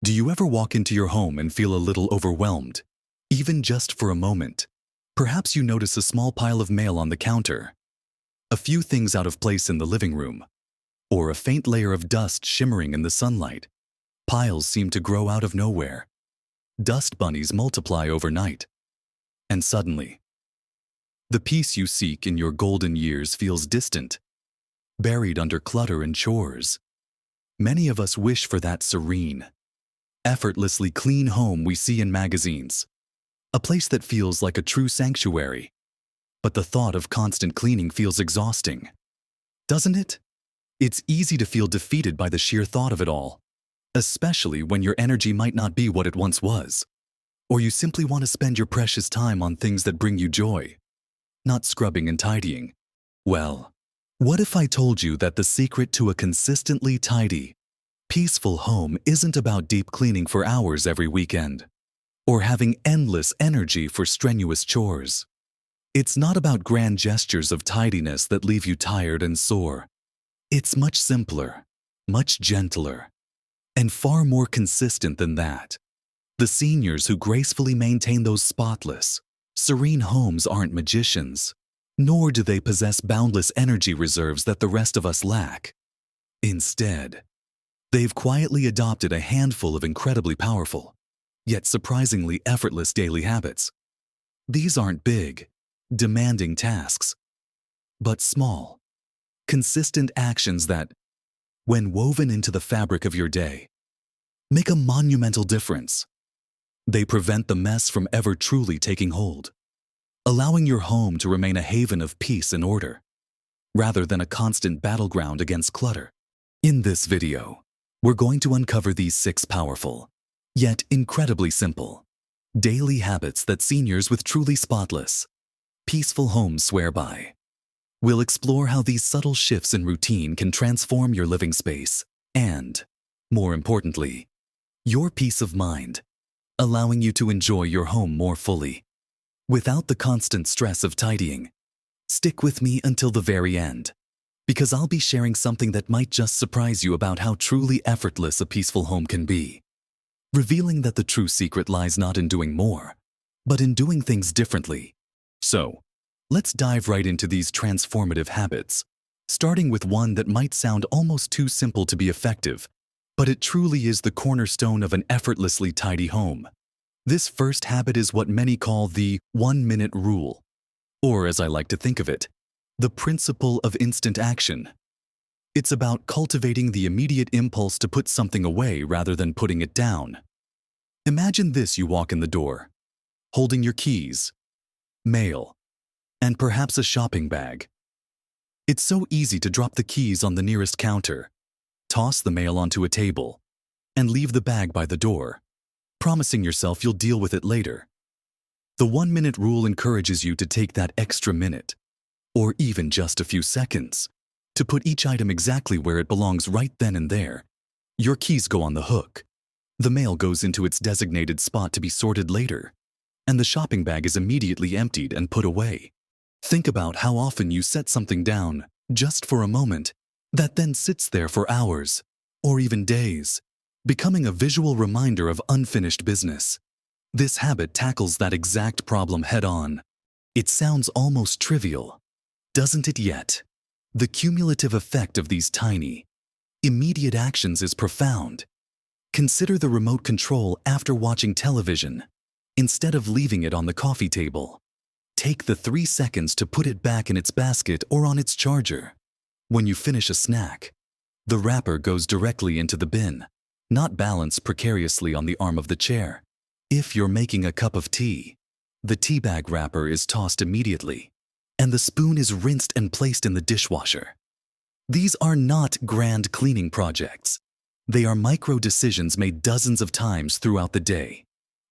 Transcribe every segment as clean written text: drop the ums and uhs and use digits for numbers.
Do you ever walk into your home and feel a little overwhelmed, even just for a moment? Perhaps you notice a small pile of mail on the counter, a few things out of place in the living room, or a faint layer of dust shimmering in the sunlight. Piles seem to grow out of nowhere. Dust bunnies multiply overnight. And suddenly, the peace you seek in your golden years feels distant, buried under clutter and chores. Many of us wish for that serene, effortlessly clean home we see in magazines, a place that feels like a true sanctuary. But the thought of constant cleaning feels exhausting, doesn't it? It's easy to feel defeated by the sheer thought of it all, especially when your energy might not be what it once was, or you simply want to spend your precious time on things that bring you joy, not scrubbing and tidying. Well, what if I told you that the secret to a consistently tidy, peaceful home isn't about deep cleaning for hours every weekend, or having endless energy for strenuous chores? It's not about grand gestures of tidiness that leave you tired and sore. It's much simpler, much gentler, and far more consistent than that. The seniors who gracefully maintain those spotless, serene homes aren't magicians, nor do they possess boundless energy reserves that the rest of us lack. Instead, they've quietly adopted a handful of incredibly powerful, yet surprisingly effortless daily habits. These aren't big, demanding tasks, but small, consistent actions that, when woven into the fabric of your day, make a monumental difference. They prevent the mess from ever truly taking hold, allowing your home to remain a haven of peace and order, rather than a constant battleground against clutter. In this video, we're going to uncover these 6 powerful, yet incredibly simple, daily habits that seniors with truly spotless, peaceful homes swear by. We'll explore how these subtle shifts in routine can transform your living space and, more importantly, your peace of mind, allowing you to enjoy your home more fully, without the constant stress of tidying. Stick with me until the very end, because I'll be sharing something that might just surprise you about how truly effortless a peaceful home can be, revealing that the true secret lies not in doing more, but in doing things differently. So, let's dive right into these transformative habits, starting with one that might sound almost too simple to be effective, but it truly is the cornerstone of an effortlessly tidy home. This first habit is what many call the 1-minute rule, or as I like to think of it, the principle of instant action. It's about cultivating the immediate impulse to put something away rather than putting it down. Imagine this: you walk in the door, holding your keys, mail, and perhaps a shopping bag. It's so easy to drop the keys on the nearest counter, toss the mail onto a table, and leave the bag by the door, promising yourself you'll deal with it later. The 1-minute rule encourages you to take that extra minute, or even just a few seconds, to put each item exactly where it belongs right then and there. Your keys go on the hook, the mail goes into its designated spot to be sorted later, and the shopping bag is immediately emptied and put away. Think about how often you set something down, just for a moment, that then sits there for hours, or even days, becoming a visual reminder of unfinished business. This habit tackles that exact problem head-on. It sounds almost trivial, doesn't it yet? The cumulative effect of these tiny, immediate actions is profound. Consider the remote control after watching television. Instead of leaving it on the coffee table, take the 3 seconds to put it back in its basket or on its charger. When you finish a snack, the wrapper goes directly into the bin, not balanced precariously on the arm of the chair. If you're making a cup of tea, the tea bag wrapper is tossed immediately, and the spoon is rinsed and placed in the dishwasher. These are not grand cleaning projects. They are micro decisions made dozens of times throughout the day,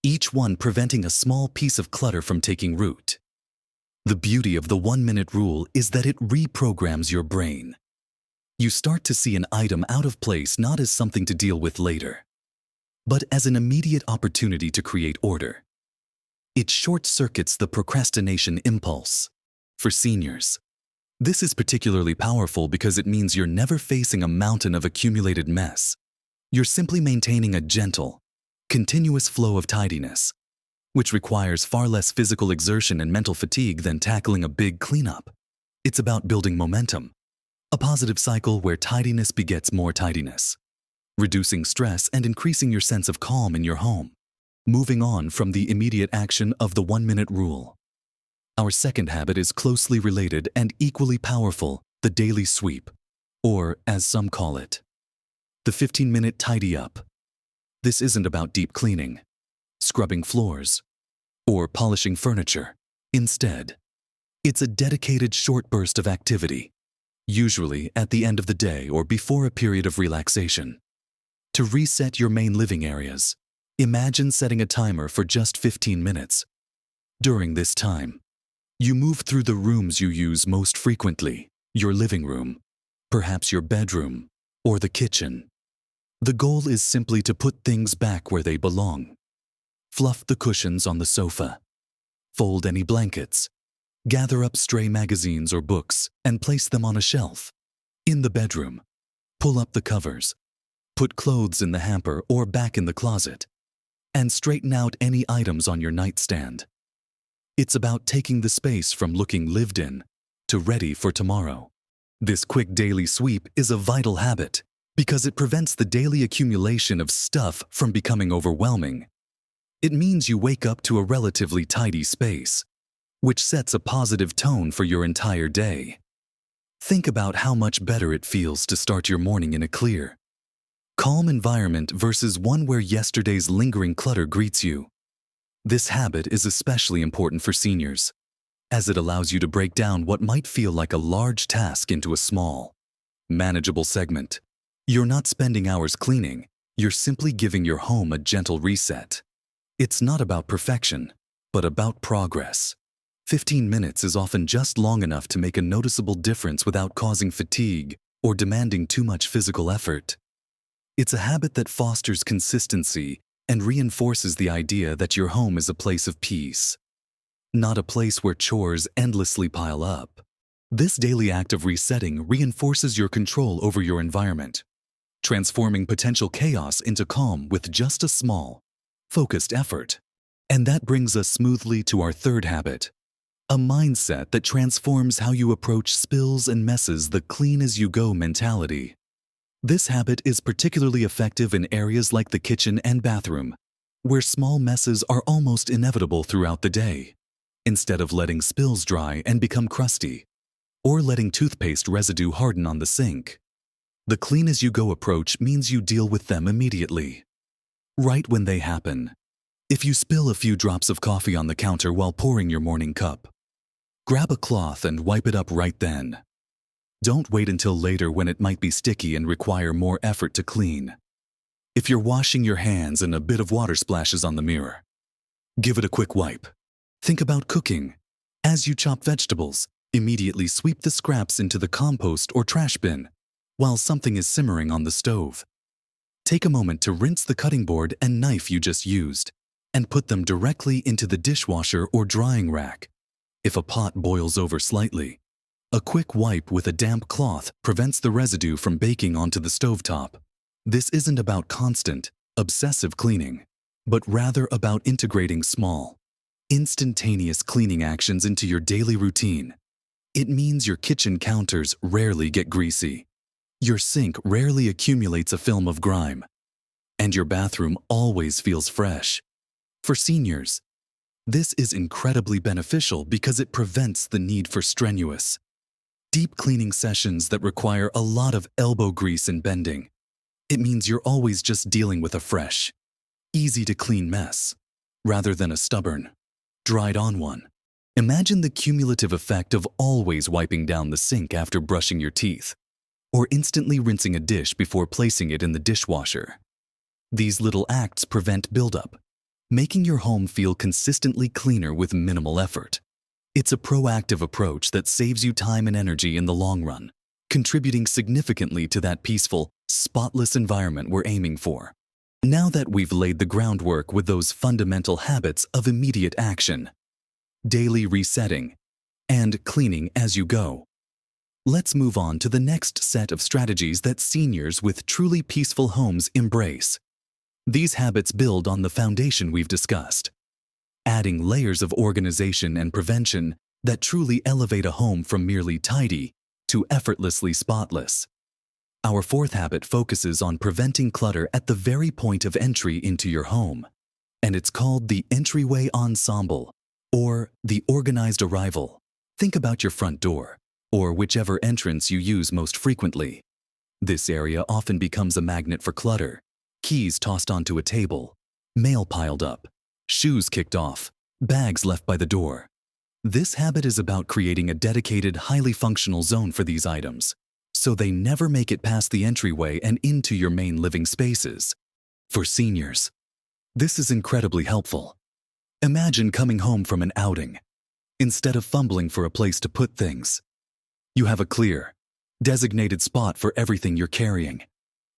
each one preventing a small piece of clutter from taking root. The beauty of the 1-minute rule is that it reprograms your brain. You start to see an item out of place not as something to deal with later, but as an immediate opportunity to create order. It short-circuits the procrastination impulse. For seniors, this is particularly powerful because it means you're never facing a mountain of accumulated mess. You're simply maintaining a gentle, continuous flow of tidiness, which requires far less physical exertion and mental fatigue than tackling a big cleanup. It's about building momentum, a positive cycle where tidiness begets more tidiness, reducing stress and increasing your sense of calm in your home. Moving on from the immediate action of the 1-minute rule. Our second habit is closely related and equally powerful, the daily sweep, or as some call it, the 15-minute tidy up. This isn't about deep cleaning, scrubbing floors, or polishing furniture. Instead, it's a dedicated short burst of activity, usually at the end of the day or before a period of relaxation. To reset your main living areas, imagine setting a timer for just 15 minutes. During this time, you move through the rooms you use most frequently, your living room, perhaps your bedroom, or the kitchen. The goal is simply to put things back where they belong. Fluff the cushions on the sofa, fold any blankets, gather up stray magazines or books and place them on a shelf. In the bedroom, pull up the covers, put clothes in the hamper or back in the closet, and straighten out any items on your nightstand. It's about taking the space from looking lived in to ready for tomorrow. This quick daily sweep is a vital habit because it prevents the daily accumulation of stuff from becoming overwhelming. It means you wake up to a relatively tidy space, which sets a positive tone for your entire day. Think about how much better it feels to start your morning in a clear, calm environment versus one where yesterday's lingering clutter greets you. This habit is especially important for seniors, as it allows you to break down what might feel like a large task into a small, manageable segment. You're not spending hours cleaning, you're simply giving your home a gentle reset. It's not about perfection, but about progress. 15 minutes is often just long enough to make a noticeable difference without causing fatigue or demanding too much physical effort. It's a habit that fosters consistency and reinforces the idea that your home is a place of peace, not a place where chores endlessly pile up. This daily act of resetting reinforces your control over your environment, transforming potential chaos into calm with just a small, focused effort. And that brings us smoothly to our third habit, a mindset that transforms how you approach spills and messes, the clean-as-you-go mentality. This habit is particularly effective in areas like the kitchen and bathroom, where small messes are almost inevitable throughout the day. Instead of letting spills dry and become crusty, or letting toothpaste residue harden on the sink, the clean-as-you-go approach means you deal with them immediately, right when they happen. If you spill a few drops of coffee on the counter while pouring your morning cup, grab a cloth and wipe it up right then. Don't wait until later when it might be sticky and require more effort to clean. If you're washing your hands and a bit of water splashes on the mirror, give it a quick wipe. Think about cooking. As you chop vegetables, immediately sweep the scraps into the compost or trash bin while something is simmering on the stove. Take a moment to rinse the cutting board and knife you just used and put them directly into the dishwasher or drying rack. If a pot boils over slightly, a quick wipe with a damp cloth prevents the residue from baking onto the stovetop. This isn't about constant, obsessive cleaning, but rather about integrating small, instantaneous cleaning actions into your daily routine. It means your kitchen counters rarely get greasy, your sink rarely accumulates a film of grime, and your bathroom always feels fresh. For seniors, this is incredibly beneficial because it prevents the need for strenuous, deep cleaning sessions that require a lot of elbow grease and bending. It means you're always just dealing with a fresh, easy-to-clean mess, rather than a stubborn, dried-on one. Imagine the cumulative effect of always wiping down the sink after brushing your teeth, or instantly rinsing a dish before placing it in the dishwasher. These little acts prevent buildup, making your home feel consistently cleaner with minimal effort. It's a proactive approach that saves you time and energy in the long run, contributing significantly to that peaceful, spotless environment we're aiming for. Now that we've laid the groundwork with those fundamental habits of immediate action, daily resetting, and cleaning as you go, let's move on to the next set of strategies that seniors with truly peaceful homes embrace. These habits build on the foundation we've discussed, adding layers of organization and prevention that truly elevate a home from merely tidy to effortlessly spotless. Our fourth habit focuses on preventing clutter at the very point of entry into your home, and it's called the entryway ensemble, or the organized arrival. Think about your front door, or whichever entrance you use most frequently. This area often becomes a magnet for clutter: keys tossed onto a table, mail piled up, shoes kicked off, bags left by the door. This habit is about creating a dedicated, highly functional zone for these items, so they never make it past the entryway and into your main living spaces. For seniors, this is incredibly helpful. Imagine coming home from an outing. Instead of fumbling for a place to put things, you have a clear, designated spot for everything you're carrying.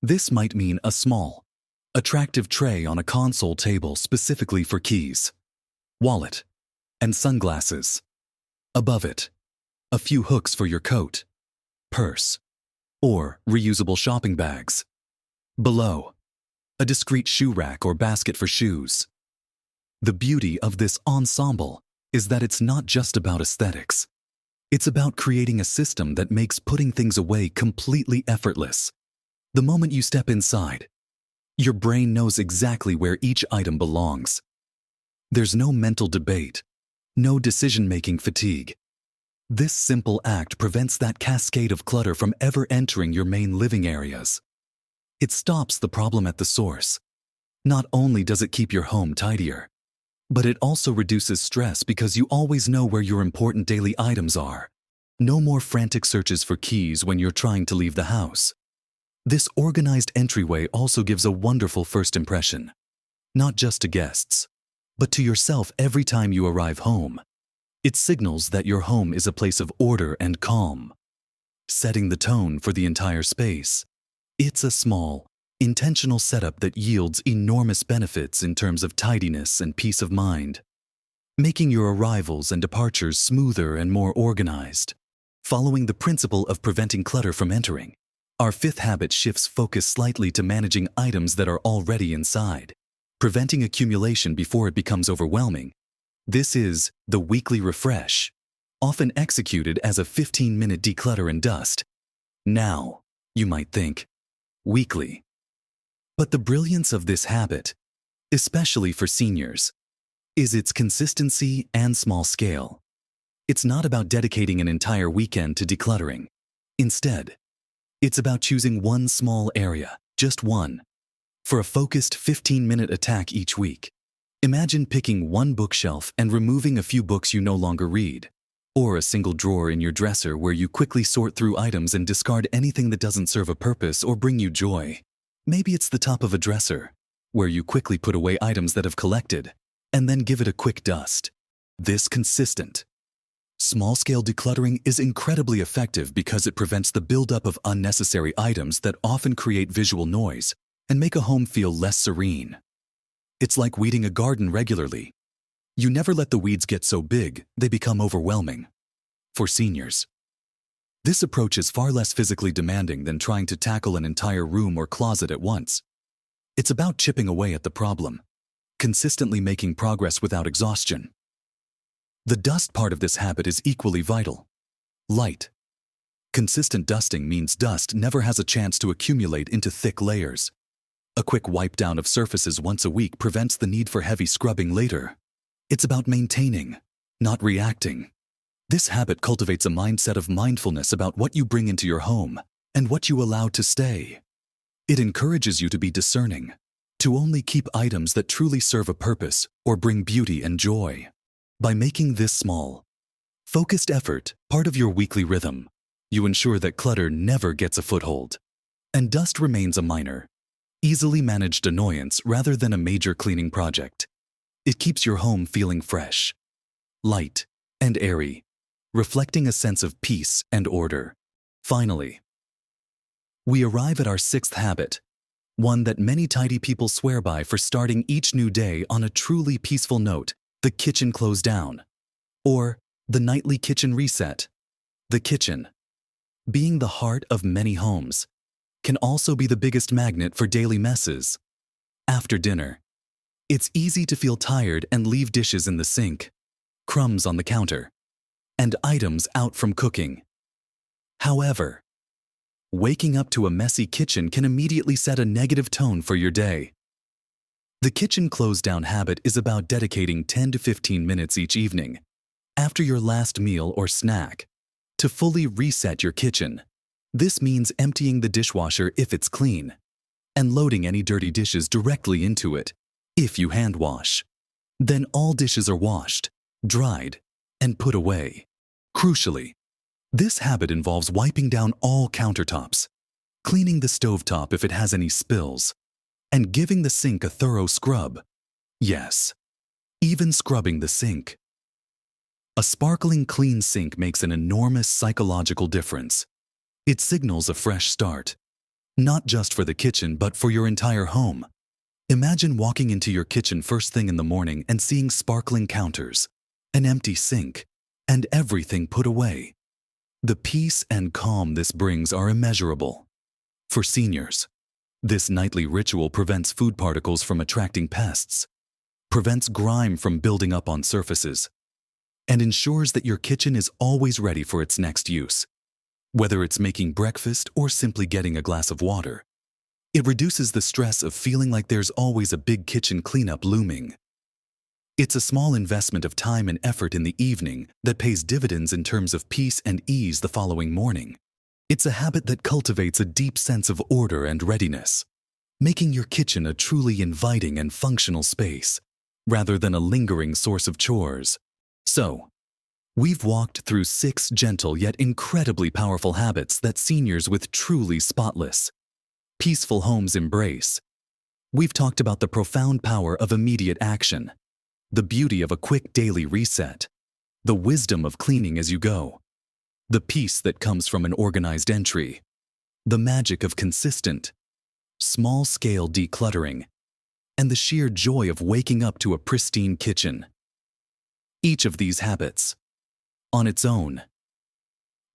This might mean a small, attractive tray on a console table specifically for keys, wallet, and sunglasses. Above it, a few hooks for your coat, purse, or reusable shopping bags. Below, a discreet shoe rack or basket for shoes. The beauty of this ensemble is that it's not just about aesthetics. It's about creating a system that makes putting things away completely effortless. The moment you step inside, your brain knows exactly where each item belongs. There's no mental debate, no decision-making fatigue. This simple act prevents that cascade of clutter from ever entering your main living areas. It stops the problem at the source. Not only does it keep your home tidier, but it also reduces stress because you always know where your important daily items are. No more frantic searches for keys when you're trying to leave the house. This organized entryway also gives a wonderful first impression, not just to guests, but to yourself every time you arrive home. It signals that your home is a place of order and calm, setting the tone for the entire space. It's a small, intentional setup that yields enormous benefits in terms of tidiness and peace of mind, making your arrivals and departures smoother and more organized. Following the principle of preventing clutter from entering, our fifth habit shifts focus slightly to managing items that are already inside, preventing accumulation before it becomes overwhelming. This is the weekly refresh, often executed as a 15-minute declutter and dust. Now, you might think, weekly. But the brilliance of this habit, especially for seniors, is its consistency and small scale. It's not about dedicating an entire weekend to decluttering. Instead, it's about choosing one small area, just one, for a focused 15-minute attack each week. Imagine picking one bookshelf and removing a few books you no longer read, or a single drawer in your dresser where you quickly sort through items and discard anything that doesn't serve a purpose or bring you joy. Maybe it's the top of a dresser, where you quickly put away items that have collected, and then give it a quick dust. This consistent, small-scale decluttering is incredibly effective because it prevents the buildup of unnecessary items that often create visual noise and make a home feel less serene. It's like weeding a garden regularly. You never let the weeds get so big they become overwhelming. For seniors, this approach is far less physically demanding than trying to tackle an entire room or closet at once. It's about chipping away at the problem, consistently making progress without exhaustion. The dust part of this habit is equally vital. Light. Consistent dusting means dust never has a chance to accumulate into thick layers. A quick wipe down of surfaces once a week prevents the need for heavy scrubbing later. It's about maintaining, not reacting. This habit cultivates a mindset of mindfulness about what you bring into your home and what you allow to stay. It encourages you to be discerning, to only keep items that truly serve a purpose or bring beauty and joy. By making this small, focused effort part of your weekly rhythm, you ensure that clutter never gets a foothold, and dust remains a minor, easily managed annoyance rather than a major cleaning project. It keeps your home feeling fresh, light, and airy, reflecting a sense of peace and order. Finally, we arrive at our sixth habit, one that many tidy people swear by for starting each new day on a truly peaceful note: the kitchen close down, or the nightly kitchen reset. The kitchen, being the heart of many homes, can also be the biggest magnet for daily messes. After dinner, it's easy to feel tired and leave dishes in the sink, crumbs on the counter, and items out from cooking. However, waking up to a messy kitchen can immediately set a negative tone for your day. The kitchen close-down habit is about dedicating 10 to 15 minutes each evening, after your last meal or snack, to fully reset your kitchen. This means emptying the dishwasher if it's clean, and loading any dirty dishes directly into it, if you hand wash. Then all dishes are washed, dried, and put away. Crucially, this habit involves wiping down all countertops, cleaning the stovetop if it has any spills, and giving the sink a thorough scrub. Yes, even scrubbing the sink. A sparkling clean sink makes an enormous psychological difference. It signals a fresh start, not just for the kitchen but for your entire home. Imagine walking into your kitchen first thing in the morning and seeing sparkling counters, an empty sink, and everything put away. The peace and calm this brings are immeasurable. For seniors, this nightly ritual prevents food particles from attracting pests, prevents grime from building up on surfaces, and ensures that your kitchen is always ready for its next use. Whether it's making breakfast or simply getting a glass of water, it reduces the stress of feeling like there's always a big kitchen cleanup looming. It's a small investment of time and effort in the evening that pays dividends in terms of peace and ease the following morning. It's a habit that cultivates a deep sense of order and readiness, making your kitchen a truly inviting and functional space, rather than a lingering source of chores. So, we've walked through 6 gentle yet incredibly powerful habits that seniors with truly spotless, peaceful homes embrace. We've talked about the profound power of immediate action, the beauty of a quick daily reset, the wisdom of cleaning as you go, the peace that comes from an organized entry, the magic of consistent, small-scale decluttering, and the sheer joy of waking up to a pristine kitchen. Each of these habits, on its own,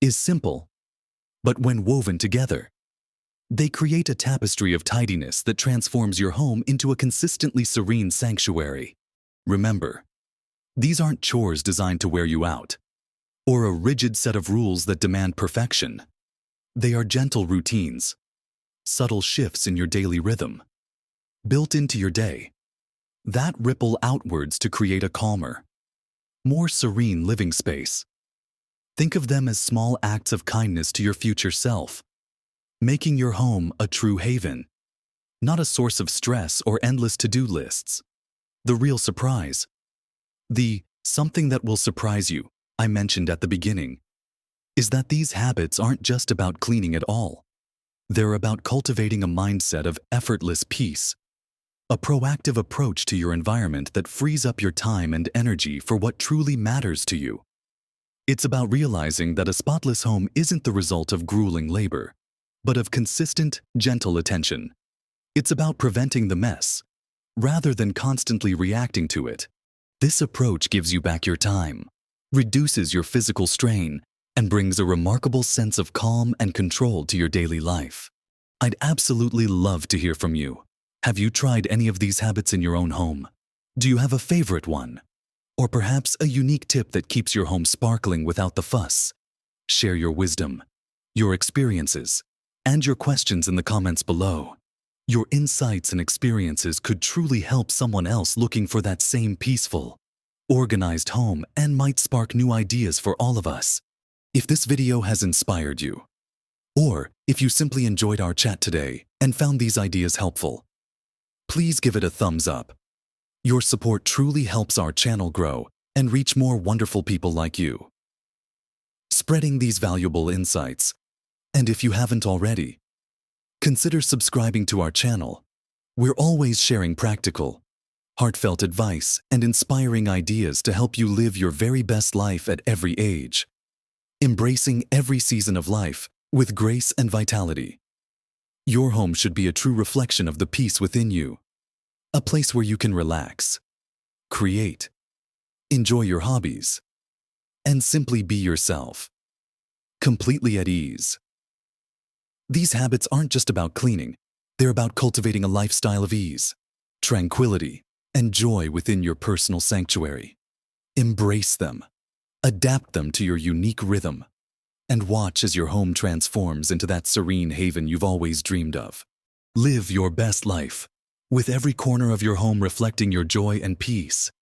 is simple, but when woven together, they create a tapestry of tidiness that transforms your home into a consistently serene sanctuary. Remember, these aren't chores designed to wear you out, or a rigid set of rules that demand perfection. They are gentle routines, subtle shifts in your daily rhythm, built into your day, that ripple outwards to create a calmer, more serene living space. Think of them as small acts of kindness to your future self, making your home a true haven, not a source of stress or endless to-do lists. The real surprise, the something that will surprise you I mentioned at the beginning, is that these habits aren't just about cleaning at all. They're about cultivating a mindset of effortless peace, a proactive approach to your environment that frees up your time and energy for what truly matters to you. It's about realizing that a spotless home isn't the result of grueling labor, but of consistent, gentle attention. It's about preventing the mess, rather than constantly reacting to it. This approach gives you back your time, reduces your physical strain, and brings a remarkable sense of calm and control to your daily life. I'd absolutely love to hear from you. Have you tried any of these habits in your own home? Do you have a favorite one? Or perhaps a unique tip that keeps your home sparkling without the fuss? Share your wisdom, your experiences, and your questions in the comments below. Your insights and experiences could truly help someone else looking for that same peaceful, organized home and might spark new ideas for all of us. If this video has inspired you, or if you simply enjoyed our chat today and found these ideas helpful, please give it a thumbs up. Your support truly helps our channel grow and reach more wonderful people like you. Spreading these valuable insights, and if you haven't already, consider subscribing to our channel. We're always sharing practical, heartfelt advice and inspiring ideas to help you live your very best life at every age, embracing every season of life with grace and vitality. Your home should be a true reflection of the peace within you, a place where you can relax, create, enjoy your hobbies, and simply be yourself, completely at ease. These habits aren't just about cleaning, they're about cultivating a lifestyle of ease, tranquility, and joy within your personal sanctuary. Embrace them, adapt them to your unique rhythm, and watch as your home transforms into that serene haven you've always dreamed of. Live your best life, with every corner of your home reflecting your joy and peace.